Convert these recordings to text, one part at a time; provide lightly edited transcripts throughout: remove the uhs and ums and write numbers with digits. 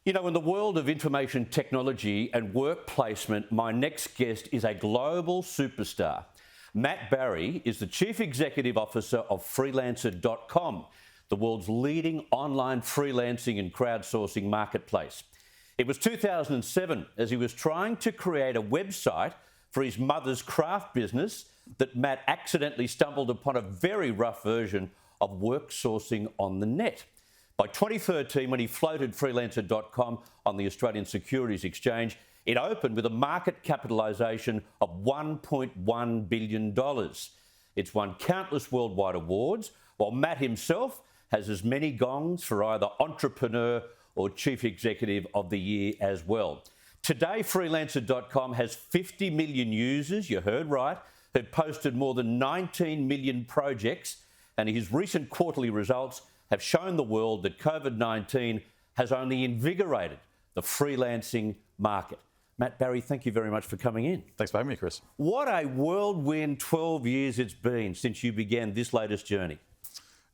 You know, in the world of information technology and work placement, my next guest is a global superstar. Matt Barry is the Chief Executive Officer of Freelancer.com, the world's leading online freelancing and crowdsourcing marketplace. It was 2007 as he was trying to create a website for his mother's craft business that Matt accidentally stumbled upon a very rough version of work sourcing on the net. By 2013, when he floated Freelancer.com on the Australian Securities Exchange, it opened with a market capitalisation of $1.1 billion. It's won countless worldwide awards, while Matt himself has as many gongs for either Entrepreneur or Chief Executive of the Year as well. Today, Freelancer.com has 50 million users, you heard right, who've posted more than 19 million projects, and his recent quarterly results have shown the world that COVID-19 has only invigorated the freelancing market. Matt Barry, thank you very much for coming in. Thanks for having me, Chris. What a whirlwind 12 years it's been since you began this latest journey.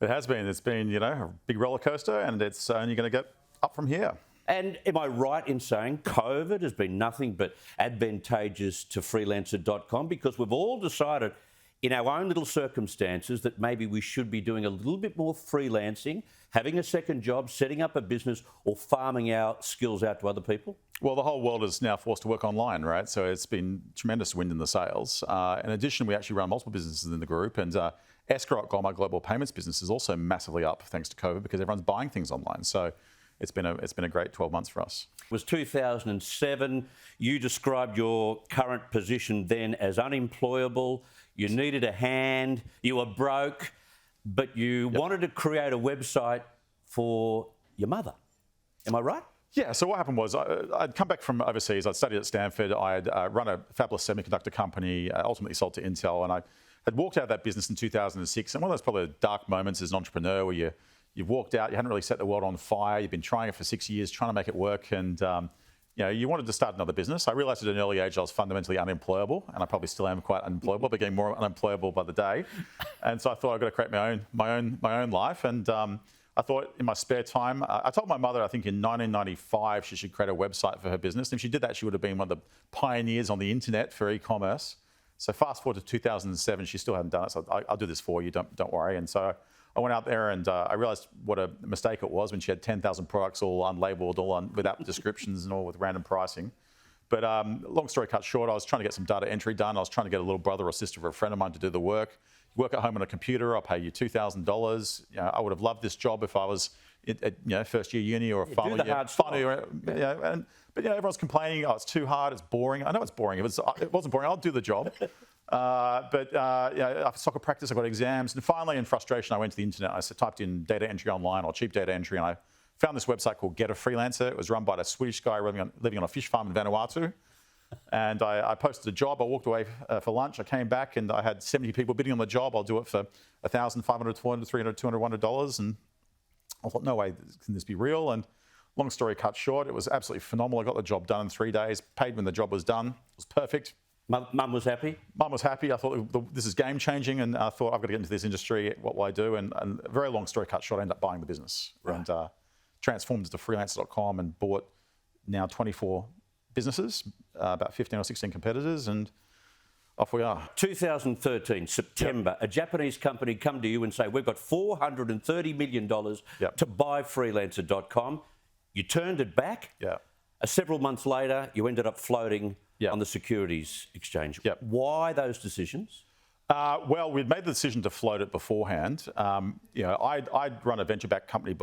It has been. It's been, a big roller coaster, and it's only going to get up from here. And am I right in saying COVID has been nothing but advantageous to Freelancer.com, because we've all decided in our own little circumstances that maybe we should be doing a little bit more freelancing, having a second job, setting up a business, or farming our skills out to other people? Well, the whole world is now forced to work online, right? So it's been tremendous wind in the sails. In addition, we actually run multiple businesses in the group, and Escrow.com, our global payments business, is also massively up thanks to COVID because everyone's buying things online. So it's been a great 12 months for us. It was 2007. You described your current position then as unemployable. You needed a hand. You were broke, but you wanted to create a website for your mother. Am I right? Yeah, so what happened was I'd come back from overseas. I'd studied at Stanford. I had run a fabulous semiconductor company, ultimately sold to Intel, and I had walked out of that business in 2006. And one of those probably dark moments as an entrepreneur where you've walked out, you hadn't really set the world on fire, you've been trying it for 6 years, trying to make it work, and you wanted to start another business. I realised at an early age I was fundamentally unemployable, and I probably still am quite unemployable, but getting more unemployable by the day. And so I thought I've got to create my own life. And I thought in my spare time, I told my mother, I think in 1995, she should create a website for her business. And if she did that, she would have been one of the pioneers on the internet for e-commerce. So fast forward to 2007, she still hadn't done it. So I'll do this for you, don't worry. And so I went out there and I realised what a mistake it was when she had 10,000 products all unlabelled, without descriptions and all with random pricing. But long story cut short, I was trying to get some data entry done. I was trying to get a little brother or sister of a friend of mine to do the work. You work at home on a computer, I'll pay you $2,000. I would have loved this job if I was at first year uni or a final year. But everyone's complaining, oh, it's too hard, it's boring. I know it's boring. If it wasn't boring, I'll do the job. After soccer practice, I got exams. And finally, in frustration, I went to the internet. I typed in data entry online or cheap data entry, and I found this website called Get a Freelancer. It was run by a Swedish guy living on a fish farm in Vanuatu. And I posted a job. I walked away for lunch. I came back and I had 70 people bidding on the job. I'll do it for $1,000, $500, $400, $300, $200, $100. And I thought, no way, can this be real? And long story cut short, it was absolutely phenomenal. I got the job done in 3 days, paid when the job was done. It was perfect. Mum was happy? Mum was happy. I thought this is game changing, and I thought I've got to get into this industry. What will I do? And a very long story cut short, I ended up buying the business and transformed into Freelancer.com and bought now 24 businesses, about 15 or 16 competitors, and off we are. 2013, September, a Japanese company come to you and say, we've got $430 million to buy Freelancer.com. You turned it back. Several months later, you ended up floating on the Securities Exchange. Why those decisions? Well, we'd made the decision to float it beforehand. I'd run a venture-backed company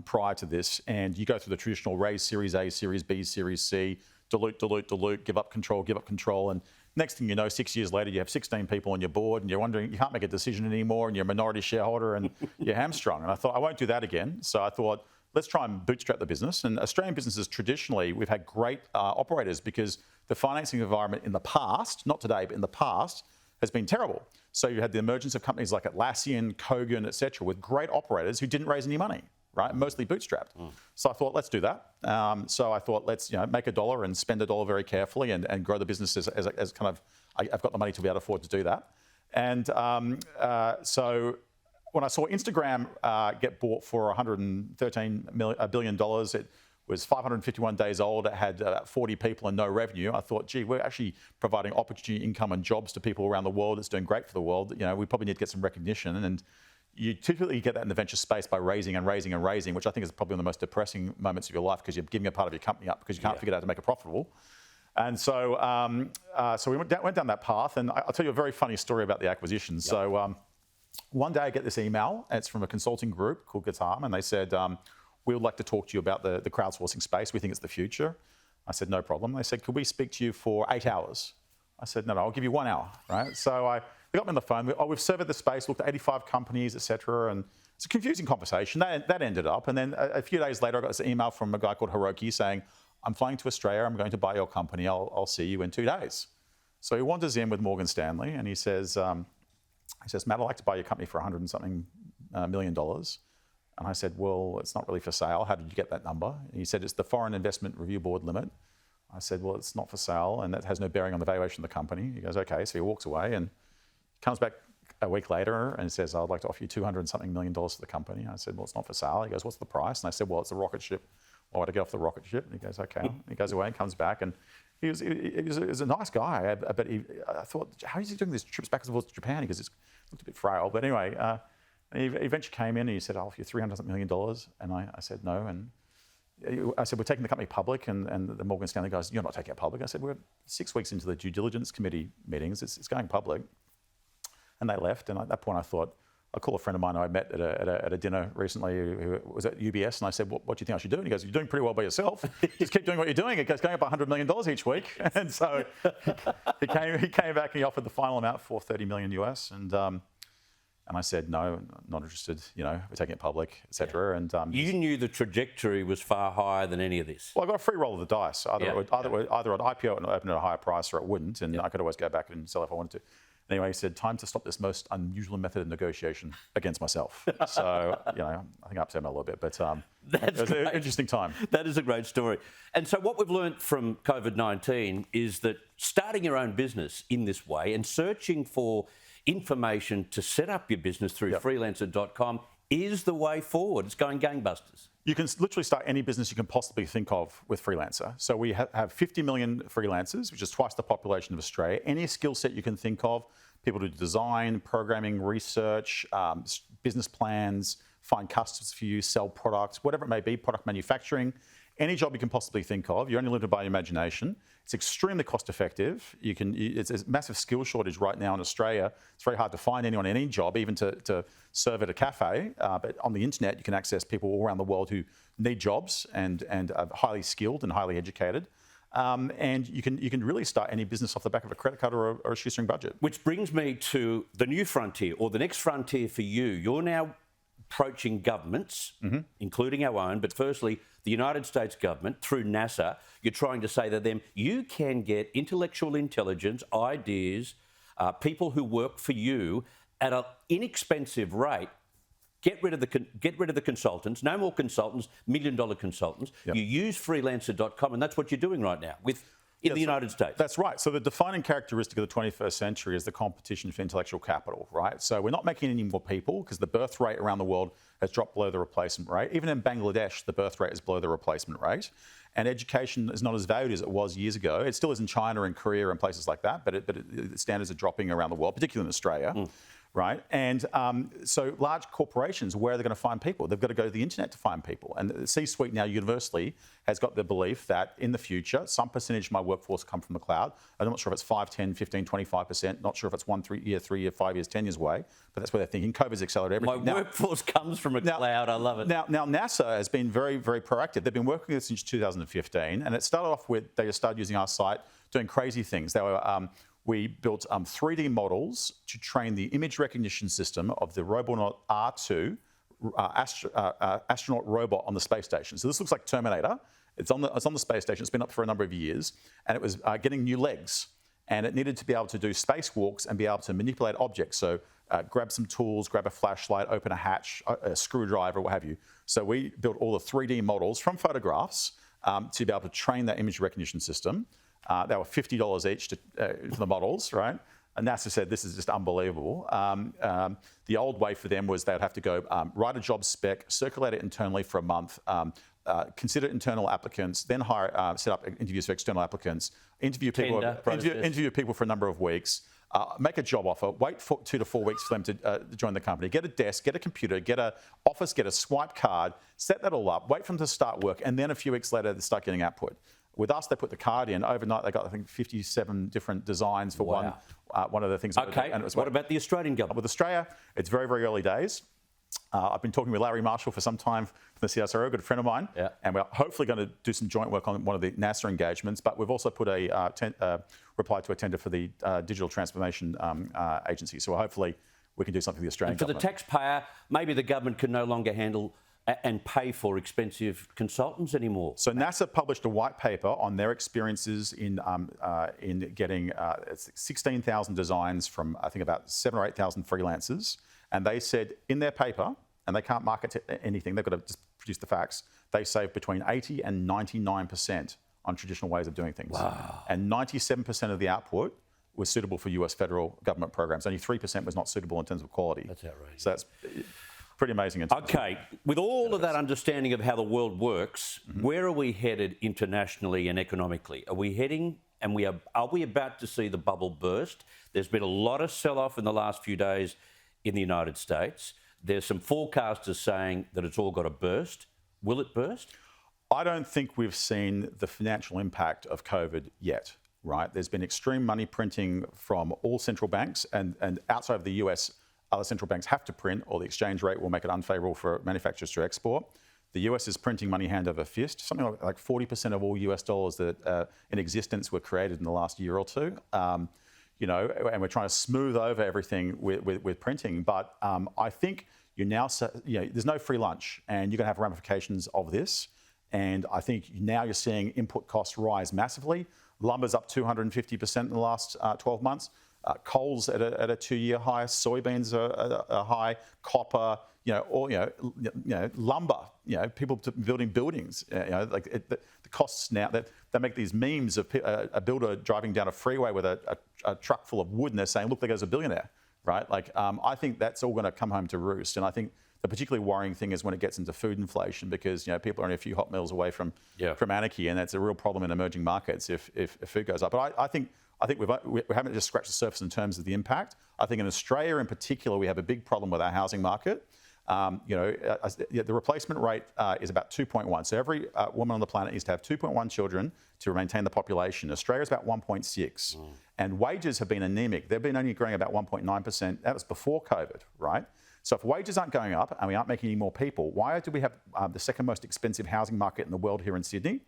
prior to this, and you go through the traditional raise Series A, Series B, Series C, dilute, give up control, and next thing you know, 6 years later, you have 16 people on your board, and you're wondering, you can't make a decision anymore, and you're a minority shareholder, and you're hamstrung. And I thought, I won't do that again. So I thought, let's try and bootstrap the business. And Australian businesses, traditionally, we've had great operators because the financing environment in the past, not today, but in the past, has been terrible. So you had the emergence of companies like Atlassian, Kogan, et cetera, with great operators who didn't raise any money, right? Mostly bootstrapped. So I thought, let's do that. So I thought, let's make $1 and spend $1 very carefully and grow the business as kind of, I've got the money to be able to afford to do that. And so when I saw Instagram get bought for $113 billion, was 551 days old. It had 40 people and no revenue. I thought, gee, we're actually providing opportunity, income and jobs to people around the world. It's doing great for the world. You know, we probably need to get some recognition. And you typically get that in the venture space by raising and raising and raising, which I think is probably one of the most depressing moments of your life because you're giving a part of your company up because you can't figure out how to make it profitable. And so, so we went down that path. And I'll tell you a very funny story about the acquisition. Yep. So one day I get this email. It's from a consulting group called Gatam, and they said, we would like to talk to you about the crowdsourcing space. We think it's the future. I said, no problem. They said, could we speak to you for 8 hours? I said, no, I'll give you 1 hour, right? So they got me on the phone. We've surveyed the space, looked at 85 companies, etc. And it's a confusing conversation. That ended up. And then a few days later, I got this email from a guy called Hiroki saying, I'm flying to Australia. I'm going to buy your company. I'll see you in 2 days. So he wanders in with Morgan Stanley and he says, Matt, I'd like to buy your company for $100 and something million. And I said, well, it's not really for sale. How did you get that number? And he said, it's the Foreign Investment Review Board limit. I said, well, it's not for sale and that has no bearing on the valuation of the company. He goes, okay. So he walks away and comes back a week later and says, I'd like to offer you $200 and something million for the company. I said, well, it's not for sale. He goes, what's the price? And I said, well, it's a rocket ship. Why would I get off the rocket ship? And he goes, okay. He goes away and comes back. And he was a nice guy, but I thought, how is he doing these trips back and forth to Japan? Because he looked a bit frail. But anyway, he eventually came in and he said, I'll offer you $300 million. And I said, no. And I said, we're taking the company public. And the Morgan Stanley goes, you're not taking it public. I said, we're 6 weeks into the due diligence committee meetings. It's going public. And they left. And at that point, I thought, I'll call a friend of mine I met at a dinner recently who was at UBS. And I said, what do you think I should do? And he goes, you're doing pretty well by yourself. Just keep doing what you're doing. It goes going up $100 million each week. And so he came back and he offered the final amount for $30 million US. And I said, no, not interested. You know, we're taking it public, etc. And you knew the trajectory was far higher than any of this. Well, I got a free roll of the dice. Either I'd IPO and open at a higher price, or it wouldn't, and I could always go back and sell if I wanted to. Anyway, he said, time to stop this most unusual method of negotiation against myself. So, you know, I think I upset him a little bit, but it was an interesting time. That is a great story. And so what we've learned from COVID-19 is that starting your own business in this way and searching for information to set up your business through Freelancer.com is the way forward. It's going gangbusters. You can literally start any business you can possibly think of with Freelancer. So we have 50 million freelancers, which is twice the population of Australia. Any skill set you can think of, people do design, programming, research, business plans, find customers for you, sell products, whatever it may be, product manufacturing. Any job you can possibly think of, you're only limited by your imagination. It's extremely cost effective. It's a massive skill shortage right now in Australia. It's very hard to find anyone in any job, even to serve at a cafe. But on the internet, you can access people all around the world who need jobs and are highly skilled and highly educated. And you can really start any business off the back of a credit card or a shoestring budget. Which brings me to the new frontier, or the next frontier for you. You're now approaching governments, including our own, but firstly, the United States government, through NASA, you're trying to say to them, you can get intellectual intelligence, ideas, people who work for you at an inexpensive rate. Get rid of the consultants, no more consultants, $1 million consultants. Yep. You use freelancer.com, and that's what you're doing right now in the United States. That's right. So the defining characteristic of the 21st century is the competition for intellectual capital, right? So we're not making any more people because the birth rate around the world has dropped below the replacement rate. Even in Bangladesh, the birth rate is below the replacement rate. And education is not as valued as it was years ago. It still is in China and Korea and places like that, but the standards are dropping around the world, particularly in Australia. Right? And so large corporations, where are they going to find people? They've got to go to the internet to find people. And the C-suite now universally has got the belief that in the future, some percentage of my workforce come from the cloud. I'm not sure if it's 5, 10, 15, 25%. Not sure if it's 1 year, 3 year, 5 years, 10 years away. But that's where they're thinking. COVID's accelerated everything. My workforce comes from a cloud. I love it. Now, NASA has been very, very proactive. They've been working with us since 2015. And it started off with, they just started using our site, doing crazy things. They were... We built 3D models to train the image recognition system of the Robonaut R2 astronaut robot on the space station. So this looks like Terminator. It's on the space station. It's been up for a number of years, and it was getting new legs. And it needed to be able to do spacewalks and be able to manipulate objects. So grab some tools, grab a flashlight, open a hatch, a screwdriver, what have you. So we built all the 3D models from photographs to be able to train that image recognition system. They were $50 each for the models, right? And NASA said, this is just unbelievable. The old way for them was they'd have to go write a job spec, circulate it internally for a month, consider internal applicants, then set up interviews for external applicants, interview people for a number of weeks, make a job offer, wait for 2 to 4 weeks for them to join the company, get a desk, get a computer, get an office, get a swipe card, set that all up, wait for them to start work, and then a few weeks later they start getting output. With us, they put the card in. Overnight, they got, I think, 57 different designs for one of the things. Okay, and what about the Australian government? With Australia, it's very, very early days. I've been talking with Larry Marshall for some time from the CSIRO, a good friend of mine, and we're hopefully going to do some joint work on one of the NASA engagements, but we've also put a reply to a tender for the Digital Transformation Agency, so hopefully we can do something for the Australian government. For the taxpayer, maybe the government can no longer handle and pay for expensive consultants anymore. So NASA published a white paper on their experiences in getting 16,000 designs from, I think, about 7,000 or 8,000 freelancers. And they said in their paper, and they can't market to anything, they've got to just produce the facts, they save between 80 and 99% on traditional ways of doing things. Wow. And 97% of the output was suitable for US federal government programs. Only 3% was not suitable in terms of quality. That's outrageous. So that's pretty amazing. Okay, with all of that understanding of how the world works, where are we headed internationally and economically? Are we heading, and are we about to see the bubble burst? There's been a lot of sell-off in the last few days in the United States. There's some forecasters saying that it's all got to burst. Will it burst? I don't think we've seen the financial impact of COVID yet, right? There's been extreme money printing from all central banks, and outside of the US, other central banks have to print, or the exchange rate will make it unfavourable for manufacturers to export. The US is printing money hand over fist. Something like 40% of all US dollars that in existence were created in the last year or two. And we're trying to smooth over everything with printing. But I think there's no free lunch, and you're going to have ramifications of this. And I think now you're seeing input costs rise massively. Lumber's up 250% in the last 12 months. Coal's at a 2-year high. Soybeans are a high. Copper, lumber. People building buildings. The costs now. They make these memes of a builder driving down a freeway with a truck full of wood, and they're saying, "Look, there goes a billionaire." Right? I think that's all going to come home to roost. And I think the particularly worrying thing is when it gets into food inflation, because people are only a few hot meals away from anarchy, and that's a real problem in emerging markets if food goes up. But I think we haven't just scratched the surface in terms of the impact. I think in Australia in particular, we have a big problem with our housing market. The replacement rate is about 2.1. So every woman on the planet needs to have 2.1 children to maintain the population. Australia's about 1.6. And wages have been anemic. They've been only growing about 1.9%. That was before COVID, right? So if wages aren't going up and we aren't making any more people, why do we have the second most expensive housing market in the world here in Sydney?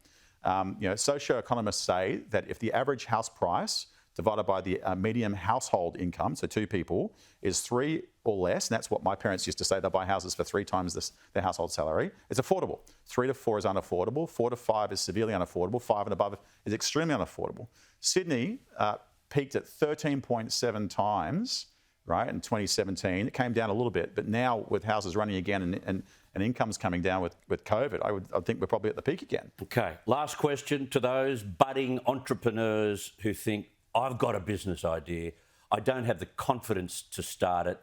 Socio-economists say that if the average house price divided by the median household income, so 2 people, is 3 or less, and that's what my parents used to say, they buy houses for 3 times their household salary, it's affordable. 3 to 4 is unaffordable, 4 to 5 is severely unaffordable, 5 and above is extremely unaffordable. Sydney peaked at 13.7 times, right, in 2017. It came down a little bit, but now with houses running again and incomes coming down with COVID, I think we're probably at the peak again. Okay, last question to those budding entrepreneurs who think, I've got a business idea, I don't have the confidence to start it.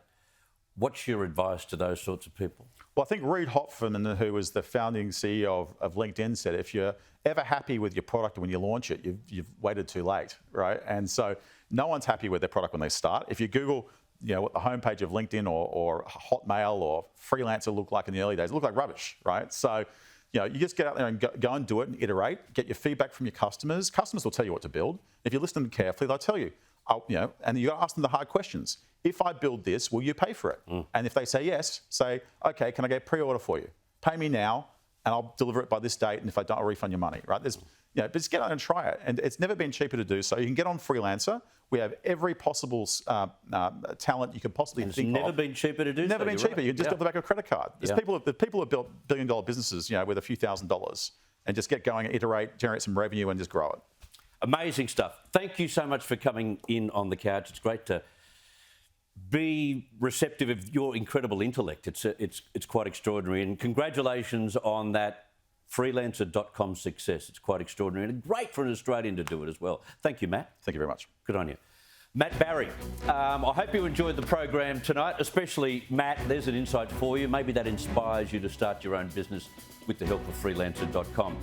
What's your advice to those sorts of people? Well, I think Reid Hoffman, who was the founding CEO of LinkedIn, said if you're ever happy with your product when you launch it, you've waited too late, right? And so no one's happy with their product when they start. If you Google what the homepage of LinkedIn or Hotmail or Freelancer looked like in the early days, it looked like rubbish, right? So you just get out there and go and do it and iterate, get your feedback from your customers. Customers will tell you what to build. If you listen to them carefully, they'll tell you, and you got to ask them the hard questions. If I build this, will you pay for it? And if they say yes, say, okay, can I get pre-order for you? Pay me now, and I'll deliver it by this date, and if I don't, I'll refund your money, right? But just get out and try it. And it's never been cheaper to do so. You can get on Freelancer. We have every possible talent you could possibly think of. It's never been cheaper to do so. Never been cheaper. Right. You just off the back of a credit card. There's people have built billion-dollar businesses, with a few $1,000s, and just get going and iterate, generate some revenue, and just grow it. Amazing stuff. Thank you so much for coming in on the couch. It's great to be receptive of your incredible intellect. It's quite extraordinary, and congratulations on that Freelancer.com success. It's quite extraordinary and great for an Australian to do it as well. Thank you, Matt. Thank you very much. Good on you. Matt Barry. I hope you enjoyed the program tonight, especially Matt. There's an insight for you. Maybe that inspires you to start your own business with the help of Freelancer.com.